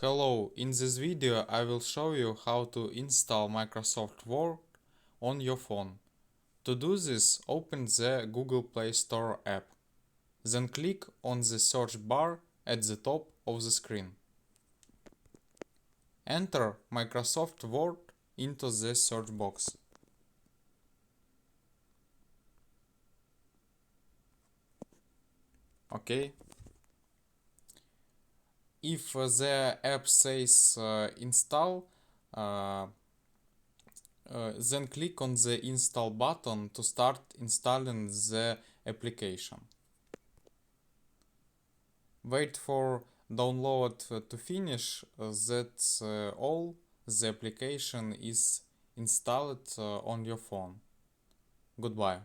Hello, in this video I will show you how to install Microsoft Word on your phone. To do this, open the Google Play Store app. Then click on the search bar at the top of the screen. Enter Microsoft Word into the search box. Okay. If the app says install, then click on the install button to start installing the application. Wait for download to finish. That's all. The application is installed on your phone. Goodbye.